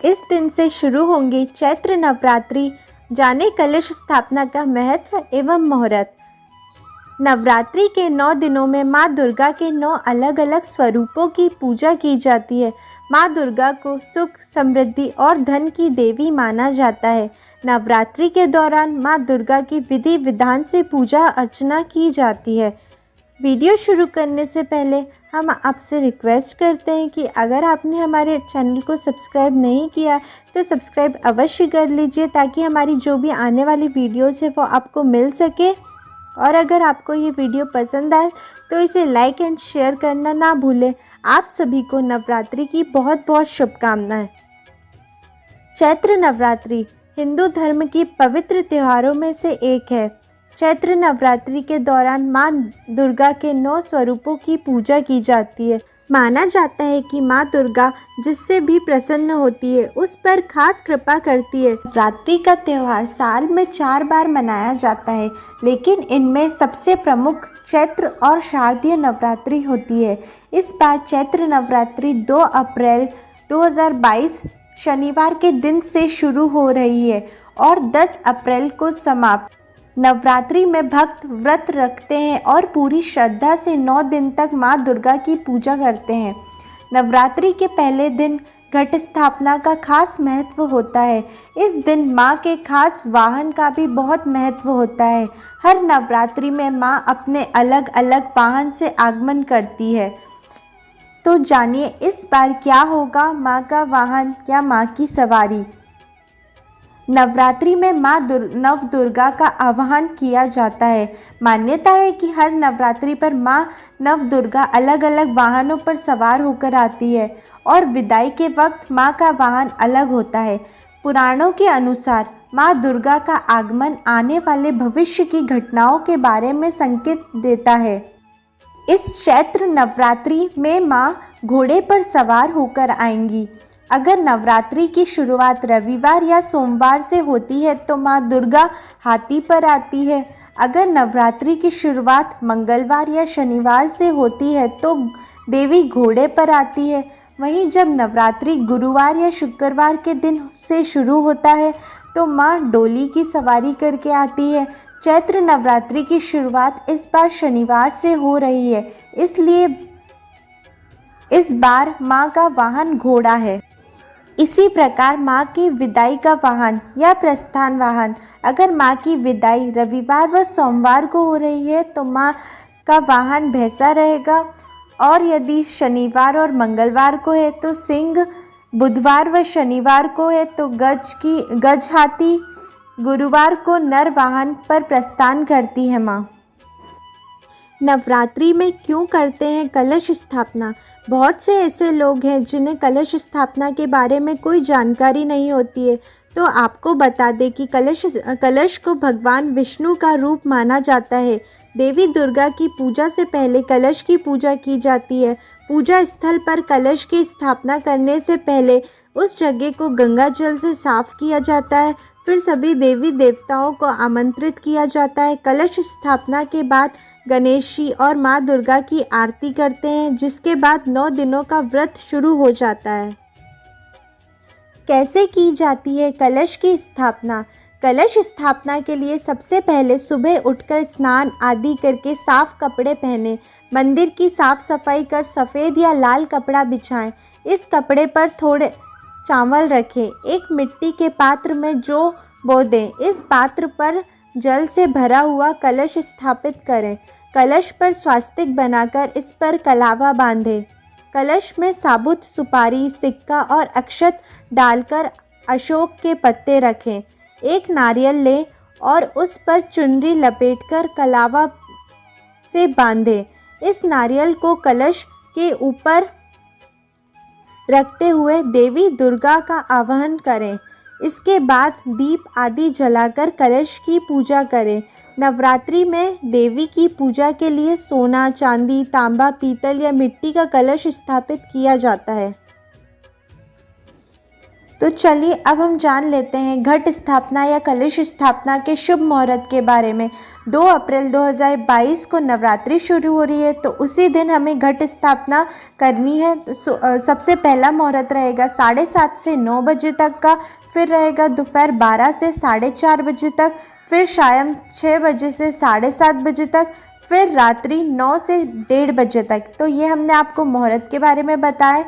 इस दिन से शुरू होंगे चैत्र नवरात्रि। जाने कलश स्थापना का महत्व एवं मुहूर्त। नवरात्रि के 9 दिनों में माँ दुर्गा के 9 अलग अलग स्वरूपों की पूजा की जाती है। माँ दुर्गा को सुख, समृद्धि और धन की देवी माना जाता है। नवरात्रि के दौरान माँ दुर्गा की विधि विधान से पूजा अर्चना की जाती है। वीडियो शुरू करने से पहले हम आपसे रिक्वेस्ट करते हैं कि अगर आपने हमारे चैनल को सब्सक्राइब नहीं किया तो सब्सक्राइब अवश्य कर लीजिए, ताकि हमारी जो भी आने वाली वीडियोस है वो आपको मिल सके। और अगर आपको ये वीडियो पसंद आए तो इसे लाइक एंड शेयर करना ना भूलें। आप सभी को नवरात्रि की बहुत बहुत शुभकामनाएं। चैत्र नवरात्रि हिंदू धर्म की पवित्र त्योहारों में से एक है। चैत्र नवरात्रि के दौरान माँ दुर्गा के 9 स्वरूपों की पूजा की जाती है। माना जाता है कि माँ दुर्गा जिससे भी प्रसन्न होती है उस पर खास कृपा करती है। नवरात्रि का त्यौहार साल में 4 बार मनाया जाता है, लेकिन इनमें सबसे प्रमुख चैत्र और शारदीय नवरात्रि होती है। इस बार चैत्र नवरात्रि 2 अप्रैल 2022 शनिवार के दिन से शुरू हो रही है और 10 अप्रैल को समाप्त। नवरात्रि में भक्त व्रत रखते हैं और पूरी श्रद्धा से 9 दिन तक माँ दुर्गा की पूजा करते हैं। नवरात्रि के पहले दिन घट स्थापना का खास महत्व होता है। इस दिन माँ के खास वाहन का भी बहुत महत्व होता है। हर नवरात्रि में माँ अपने अलग अलग वाहन से आगमन करती है। तो जानिए इस बार क्या होगा माँ का वाहन या माँ की सवारी। नवरात्रि में माँ नव दुर्गा का आह्वान किया जाता है। मान्यता है कि हर नवरात्रि पर माँ नव दुर्गा अलग अलग वाहनों पर सवार होकर आती है और विदाई के वक्त माँ का वाहन अलग होता है। पुराणों के अनुसार माँ दुर्गा का आगमन आने वाले भविष्य की घटनाओं के बारे में संकेत देता है। इस चैत्र नवरात्रि में माँ घोड़े पर सवार होकर आएंगी। अगर नवरात्रि की शुरुआत रविवार या सोमवार से होती है तो माँ दुर्गा हाथी पर आती है। अगर नवरात्रि की शुरुआत मंगलवार या शनिवार से होती है तो देवी घोड़े पर आती है। वहीं जब नवरात्रि गुरुवार या शुक्रवार के दिन से शुरू होता है तो माँ डोली की सवारी करके आती है। चैत्र नवरात्रि की शुरुआत इस बार शनिवार से हो रही है, इसलिए इस बार माँ का वाहन घोड़ा है। इसी प्रकार माँ की विदाई का वाहन या प्रस्थान वाहन। अगर माँ की विदाई रविवार व सोमवार को हो रही है तो माँ का वाहन भैंसा रहेगा, और यदि शनिवार और मंगलवार को है तो सिंह, बुधवार व शनिवार को है तो गज हाथी, गुरुवार को नर वाहन पर प्रस्थान करती है माँ। नवरात्रि में क्यों करते हैं कलश स्थापना? बहुत से ऐसे लोग हैं जिन्हें कलश स्थापना के बारे में कोई जानकारी नहीं होती है, तो आपको बता दें कि कलश को भगवान विष्णु का रूप माना जाता है। देवी दुर्गा की पूजा से पहले कलश की पूजा की जाती है। पूजा स्थल पर कलश की स्थापना करने से पहले उस जगह को गंगा जल से साफ किया जाता है। फिर सभी देवी देवताओं को आमंत्रित किया जाता है। कलश स्थापना के बाद गणेश जी और माँ दुर्गा की आरती करते हैं, जिसके बाद 9 दिनों का व्रत शुरू हो जाता है। कैसे की जाती है कलश की स्थापना? कलश स्थापना के लिए सबसे पहले सुबह उठकर स्नान आदि करके साफ कपड़े पहने, मंदिर की साफ सफाई कर सफ़ेद या लाल कपड़ा बिछाएं। इस कपड़े पर थोड़े चावल रखें। एक मिट्टी के पात्र में जौ बो दें। इस पात्र पर जल से भरा हुआ कलश स्थापित करें। कलश पर स्वास्तिक बनाकर इस पर कलावा बांधें। कलश में साबुत सुपारी, सिक्का और अक्षत डालकर अशोक के पत्ते रखें। एक नारियल लें और उस पर चुनरी लपेटकर कलावा से बांधें। इस नारियल को कलश के ऊपर रखते हुए देवी दुर्गा का आवाहन करें। इसके बाद दीप आदि जलाकर कलश की पूजा करें। नवरात्रि में देवी की पूजा के लिए सोना, चांदी, तांबा, पीतल या मिट्टी का कलश स्थापित किया जाता है। तो चलिए अब हम जान लेते हैं घट स्थापना या कलश स्थापना के शुभ मुहूर्त के बारे में। 2 अप्रैल 2022 को नवरात्रि शुरू हो रही है, तो उसी दिन हमें घट स्थापना करनी है। तो सबसे पहला मुहूर्त रहेगा 7:30 से 9 बजे तक का, फिर रहेगा दोपहर 12 से 4:30 बजे तक, फिर शाम 6 बजे से 7:30 बजे तक, फिर रात्रि 9 से 1:30 बजे तक। तो ये हमने आपको मुहूर्त के बारे में बताया।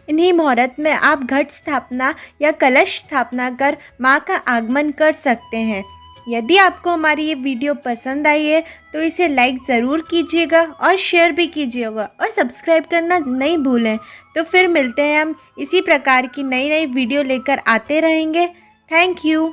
इन्हीं मुहूर्त में आप घट स्थापना या कलश स्थापना कर माँ का आगमन कर सकते हैं। यदि आपको हमारी ये वीडियो पसंद आई है तो इसे लाइक ज़रूर कीजिएगा और शेयर भी कीजिएगा और सब्सक्राइब करना नहीं भूलें। तो फिर मिलते हैं हम इसी प्रकार की नई नई वीडियो लेकर आते रहेंगे। Thank you.